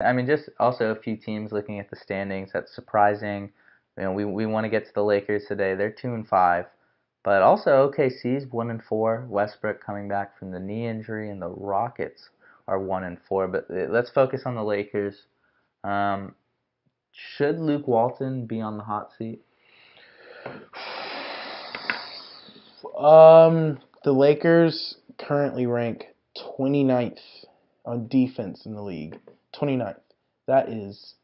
I mean, just also a few teams looking at the standings that's surprising. We want to get to the Lakers today. They're 2-5, but also OKC's 1-4. Westbrook coming back from the knee injury, and the Rockets are 1-4. But let's focus on the Lakers. Um, should Luke Walton be on the hot seat? The Lakers currently rank 29th on defense in the league. 29th. That is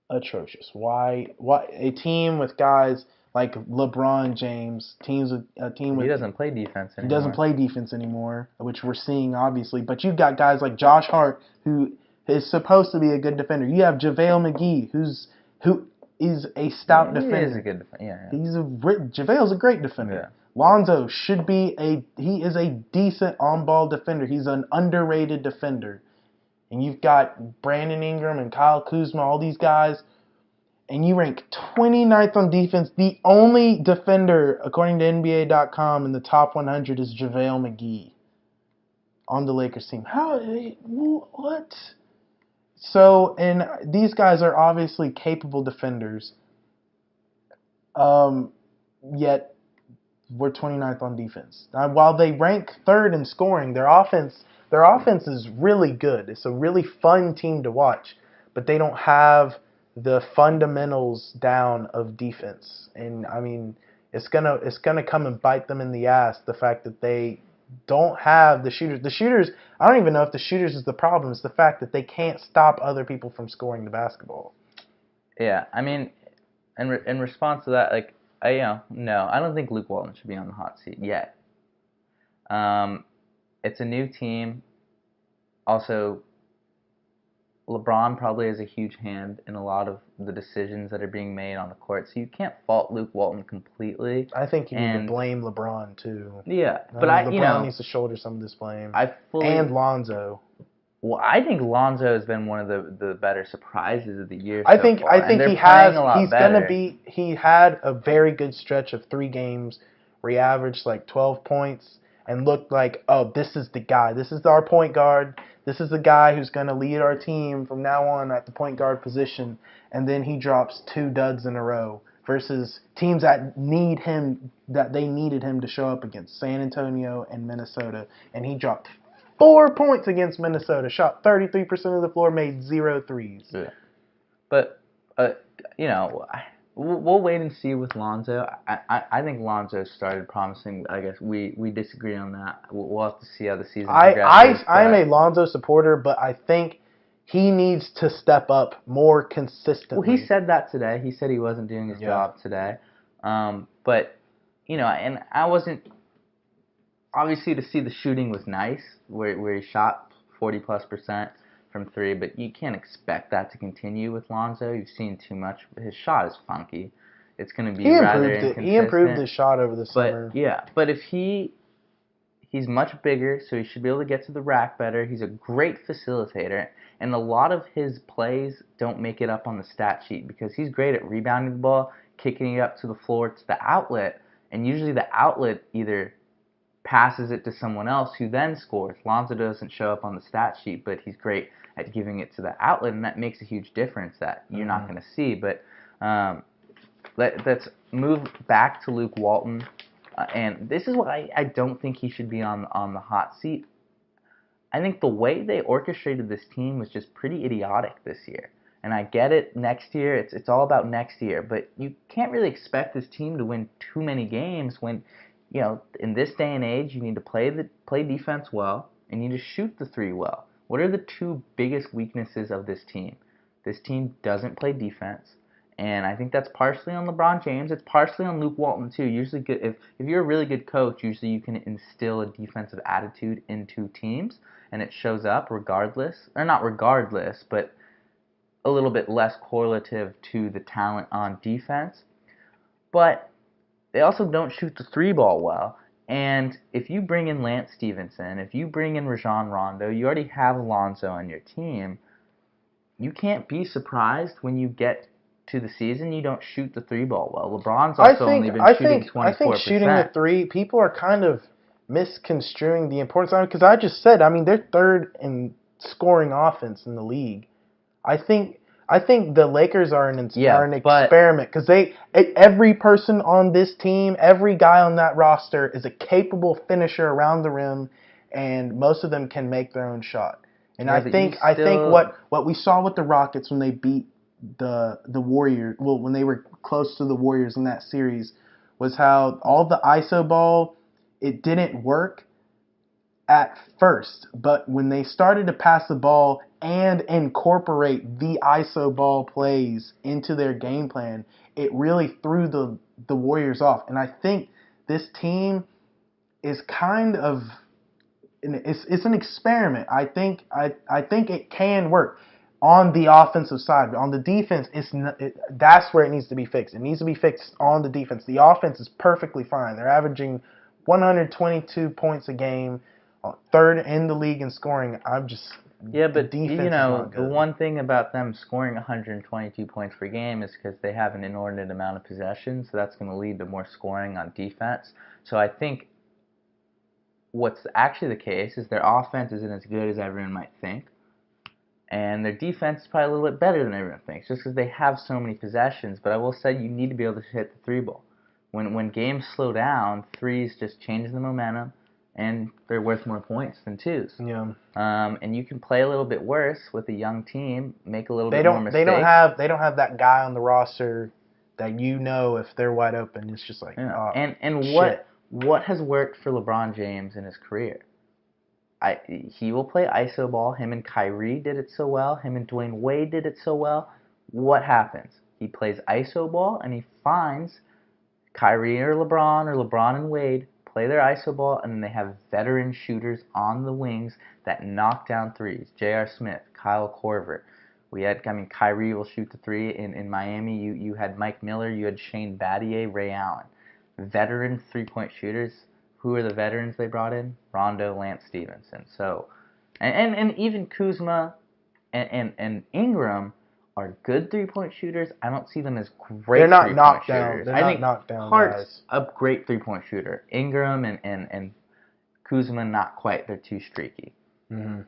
atrocious. Why a team with guys like LeBron James, He doesn't play defense anymore. He doesn't play defense anymore, which we're seeing obviously. But you've got guys like Josh Hart, who is supposed to be a good defender. You have JaVale McGee, who is a stout defender. He is a good defender. Yeah. JaVale's a great defender. Yeah. Lonzo he is a decent on-ball defender. He's an underrated defender. And you've got Brandon Ingram and Kyle Kuzma, all these guys, and you rank 29th on defense. The only defender, according to NBA.com, in the top 100 is JaVale McGee on the Lakers team. What? So, and these guys are obviously capable defenders, yet we're 29th on defense. Now, while they rank third in scoring, their offense is really good. It's a really fun team to watch, but they don't have the fundamentals down of defense. And I mean, it's gonna come and bite them in the ass, the fact that they don't have the shooters. The shooters, I don't even know if the shooters is the problem. It's the fact that they can't stop other people from scoring the basketball. Yeah, I mean, in response to that, like, no, I don't think Luke Walton should be on the hot seat yet. It's a new team. Also, LeBron probably has a huge hand in a lot of the decisions that are being made on the court, so you can't fault Luke Walton completely. I think you need to blame LeBron too. Yeah, but LeBron needs to shoulder some of this blame. And Lonzo. Well, I think Lonzo has been one of the better surprises of the year. I think he had a very good stretch of 3 games where he averaged like 12 points and looked like, oh, this is the guy. This is our point guard. This is the guy who's going to lead our team from now on at the point guard position. And then he drops 2 duds in a row versus teams that they needed him to show up against, San Antonio and Minnesota. And he dropped 4 points against Minnesota, shot 33% of the floor, made 0 threes. Yeah. But, we'll wait and see with Lonzo. I think Lonzo started promising. I guess we disagree on that. We'll have to see how the season progresses. I'm a Lonzo supporter, but I think he needs to step up more consistently. Well, he said that today. He said he wasn't doing his job today. But, and I wasn't... Obviously, to see the shooting was nice, where he shot 40+% from 3, but you can't expect that to continue with Lonzo. You've seen too much. His shot is funky. It's going to be rather inconsistent. He improved his shot over the summer. But if he's much bigger, so he should be able to get to the rack better. He's a great facilitator, and a lot of his plays don't make it up on the stat sheet because he's great at rebounding the ball, kicking it up to the floor to the outlet, and usually the outlet either passes it to someone else who then scores. Lonzo doesn't show up on the stat sheet, but he's great at giving it to the outlet, and that makes a huge difference that you're not going to see. But let's move back to Luke Walton, and this is why I don't think he should be on the hot seat. I think the way they orchestrated this team was just pretty idiotic this year. And I get it, next year, it's all about next year, but you can't really expect this team to win too many games when, in this day and age, you need to play defense well, and you need to shoot the 3 well. What are the 2 biggest weaknesses of this team? This team doesn't play defense, and I think that's partially on LeBron James. It's partially on Luke Walton too. Usually, if you're a really good coach, usually you can instill a defensive attitude into teams, and it shows up regardless, or not regardless, but a little bit less correlative to the talent on defense. But they also don't shoot the 3 ball well. And if you bring in Lance Stevenson, if you bring in Rajon Rondo, you already have Lonzo on your team. You can't be surprised when you get to the season you don't shoot the 3 ball well. LeBron's also only been shooting 24%. I think shooting the 3, people are kind of misconstruing the importance of it. Because I just said, they're third in scoring offense in the league. I think the Lakers are an but experiment because every person on this team, every guy on that roster is a capable finisher around the rim, and most of them can make their own shot. And I think what we saw with the Rockets when they beat the Warriors, well, when they were close to the Warriors in that series, was how all the ISO ball, it didn't work at first, but when they started to pass the ball and incorporate the ISO ball plays into their game plan, it really threw the Warriors off. And I think this team is kind of it's an experiment. I think it can work on the offensive side, but on the defense, that's where it needs to be fixed. It needs to be fixed on the defense. The offense is perfectly fine. They're averaging 122 points a game, third in the league in scoring. But the one thing about them scoring 122 points per game is because they have an inordinate amount of possessions, so that's going to lead to more scoring on defense. So I think what's actually the case is their offense isn't as good as everyone might think, and their defense is probably a little bit better than everyone thinks, just because they have so many possessions. But I will say you need to be able to hit the three ball. When games slow down, threes just change the momentum, and they're worth more points than twos. Yeah. And you can play a little bit worse with a young team, make a little bit more mistakes. They don't have that guy on the roster that if they're wide open, it's just like shit. What has worked for LeBron James in his career? He will play iso ball. Him and Kyrie did it so well. Him and Dwayne Wade did it so well. What happens? He plays iso ball and he finds Kyrie or LeBron and Wade play their iso ball, and then they have veteran shooters on the wings that knock down threes. J.R. Smith, Kyle Korver. Kyrie will shoot the three in Miami. You had Mike Miller. You had Shane Battier, Ray Allen. Veteran three-point shooters. Who are the veterans they brought in? Rondo, Lance Stevenson. So, and even Kuzma and Ingram are good three-point shooters. I don't see them as great three-point shooters. They're not knocked down Hart's guys. a great three-point shooter. Ingram and Kuzma, not quite. They're too streaky. Mm-hmm.